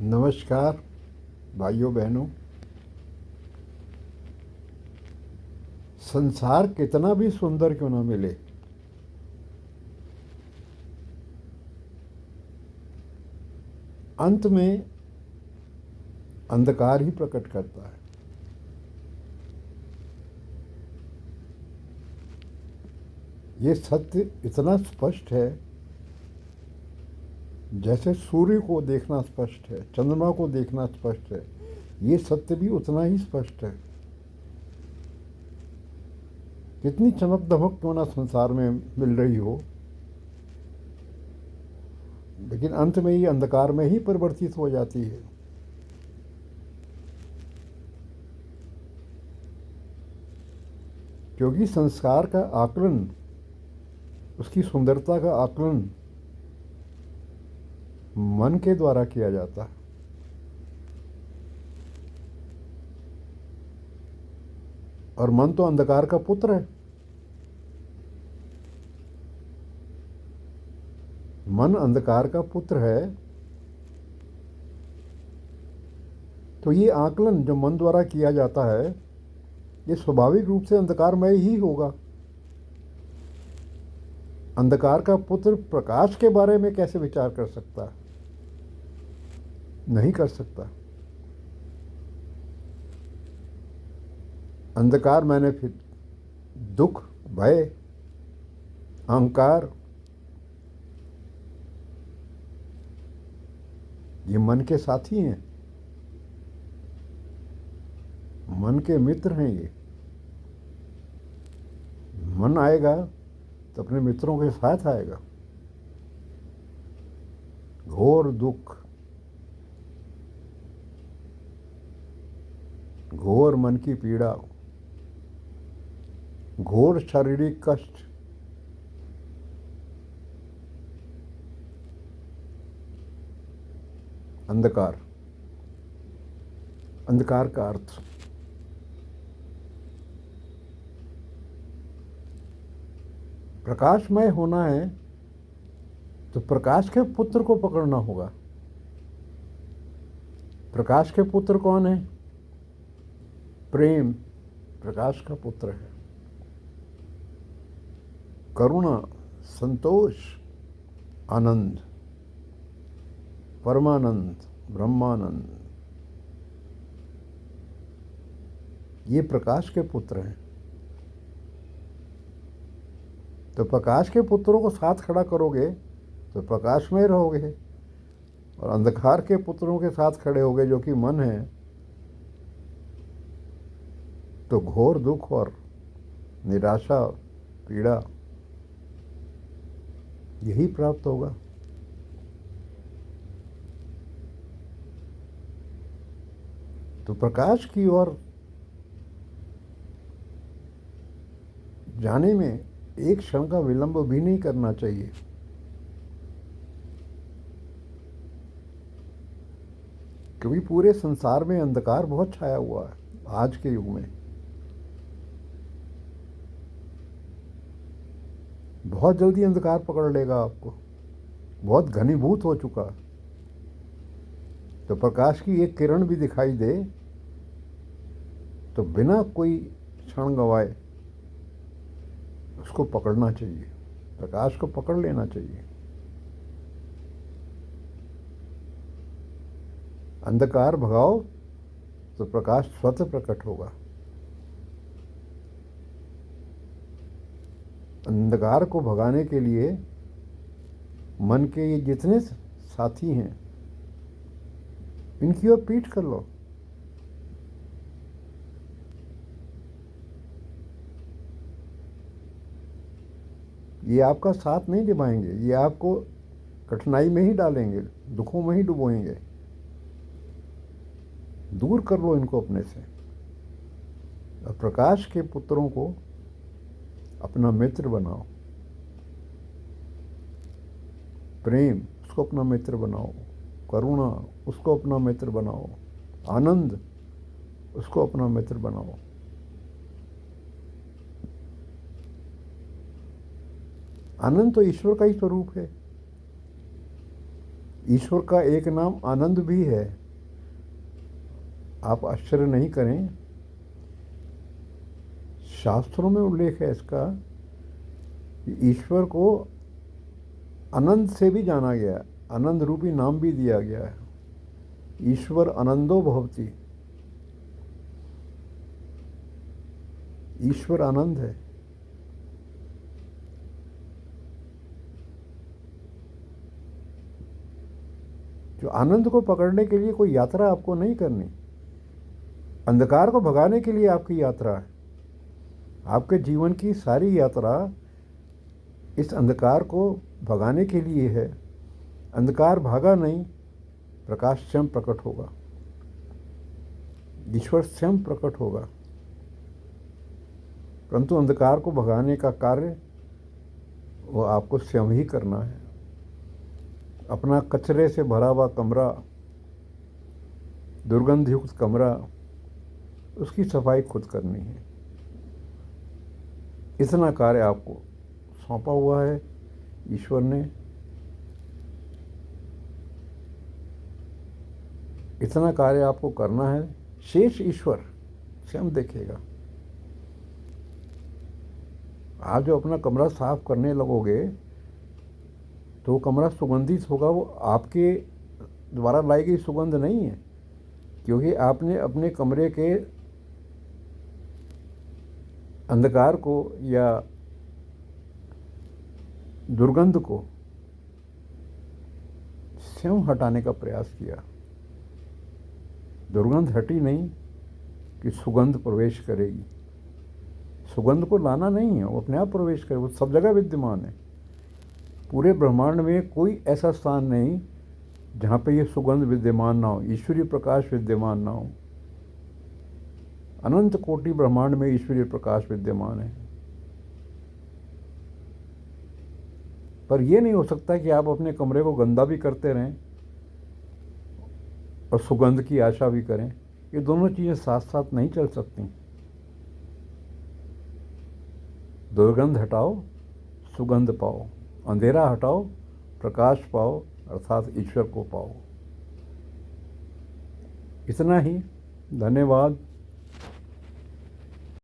नमस्कार भाइयों बहनों। संसार कितना भी सुंदर क्यों ना मिले, अंत में अंधकार ही प्रकट करता है। ये सत्य इतना स्पष्ट है जैसे सूर्य को देखना स्पष्ट है, चंद्रमा को देखना स्पष्ट है। ये सत्य भी उतना ही स्पष्ट है। कितनी चमक दमक क्यों ना संसार में मिल रही हो, लेकिन अंत में ये अंधकार में ही परिवर्तित हो जाती है। क्योंकि संस्कार का आकलन, उसकी सुंदरता का आकलन मन के द्वारा किया जाता है। और मन तो अंधकार का पुत्र है। मन अंधकार का पुत्र है, तो ये आकलन जो मन द्वारा किया जाता है, ये स्वाभाविक रूप से अंधकारमय ही होगा। अंधकार का पुत्र प्रकाश के बारे में कैसे विचार कर सकता है? नहीं कर सकता। अंधकार मैंने फिर दुख, भय, अहंकार, ये मन के साथी हैं, मन के मित्र हैं। ये मन आएगा तो अपने मित्रों के साथ आएगा। घोर दुख, घोर मन की पीड़ा, घोर शारीरिक कष्ट, अंधकार। अंधकार का अर्थ प्रकाशमय होना है, तो प्रकाश के पुत्र को पकड़ना होगा। प्रकाश के पुत्र कौन है? प्रेम प्रकाश का पुत्र है। करुणा, संतोष, आनंद, परमानंद, ब्रह्मानंद, ये प्रकाश के पुत्र हैं। तो प्रकाश के पुत्रों को साथ खड़ा करोगे तो प्रकाश में रहोगे, और अंधकार के पुत्रों के साथ खड़े होगे जो कि मन है, तो घोर दुख और निराशा, पीड़ा, यही प्राप्त होगा। तो प्रकाश की ओर जाने में एक क्षण का विलंब भी नहीं करना चाहिए। क्योंकि पूरे संसार में अंधकार बहुत छाया हुआ है आज के युग में। बहुत जल्दी अंधकार पकड़ लेगा आपको, बहुत घनीभूत हो चुका। तो प्रकाश की एक किरण भी दिखाई दे तो बिना कोई क्षण गंवाए उसको पकड़ना चाहिए, प्रकाश को पकड़ लेना चाहिए। अंधकार भगाओ तो प्रकाश स्वतः प्रकट होगा। अंधकार को भगाने के लिए मन के ये जितने साथी हैं, इनकी ओर पीठ कर लो। ये आपका साथ नहीं निभाएंगे, ये आपको कठिनाई में ही डालेंगे, दुखों में ही डुबोएंगे। दूर कर लो इनको अपने से, और प्रकाश के पुत्रों को अपना मित्र बनाओ। प्रेम, उसको अपना मित्र बनाओ। करुणा, उसको अपना मित्र बनाओ। आनंद, उसको अपना मित्र बनाओ। आनंद तो ईश्वर का ही स्वरूप है। ईश्वर का एक नाम आनंद भी है। आप आश्चर्य नहीं करें, शास्त्रों में उल्लेख है इसका कि ईश्वर को आनंद से भी जाना गया है, आनंद रूपी नाम भी दिया गया है। ईश्वर आनंदो भवति, ईश्वर आनंद है। जो आनंद को पकड़ने के लिए कोई यात्रा आपको नहीं करनी, अंधकार को भगाने के लिए आपकी यात्रा है। आपके जीवन की सारी यात्रा इस अंधकार को भगाने के लिए है। अंधकार भागा नहीं, प्रकाश स्वयं प्रकट होगा, ईश्वर स्वयं प्रकट होगा। परंतु अंधकार को भगाने का कार्य वो आपको स्वयं ही करना है। अपना कचरे से भरा हुआ कमरा, दुर्गंध युक्त कमरा, उसकी सफाई खुद करनी है। इतना कार्य आपको सौंपा हुआ है ईश्वर ने। इतना कार्य आपको करना है, शेष ईश्वर स्वयं देखेगा। आप जो अपना कमरा साफ करने लगोगे तो वो कमरा सुगंधित होगा। वो आपके द्वारा लाई गई सुगंध नहीं है, क्योंकि आपने अपने कमरे के अंधकार को या दुर्गंध को स्वयं हटाने का प्रयास किया। दुर्गंध हटी नहीं कि सुगंध प्रवेश करेगी। सुगंध को लाना नहीं है, वो अपने आप प्रवेश करे। वो सब जगह विद्यमान है। पूरे ब्रह्मांड में कोई ऐसा स्थान नहीं जहाँ पे ये सुगंध विद्यमान ना हो, ईश्वरीय प्रकाश विद्यमान ना हो। अनंत कोटि ब्रह्मांड में ईश्वरीय प्रकाश विद्यमान है। पर यह नहीं हो सकता कि आप अपने कमरे को गंदा भी करते रहें और सुगंध की आशा भी करें। ये दोनों चीज़ें साथ साथ नहीं चल सकती। दुर्गंध हटाओ, सुगंध पाओ। अंधेरा हटाओ, प्रकाश पाओ, अर्थात ईश्वर को पाओ। इतना ही। धन्यवाद।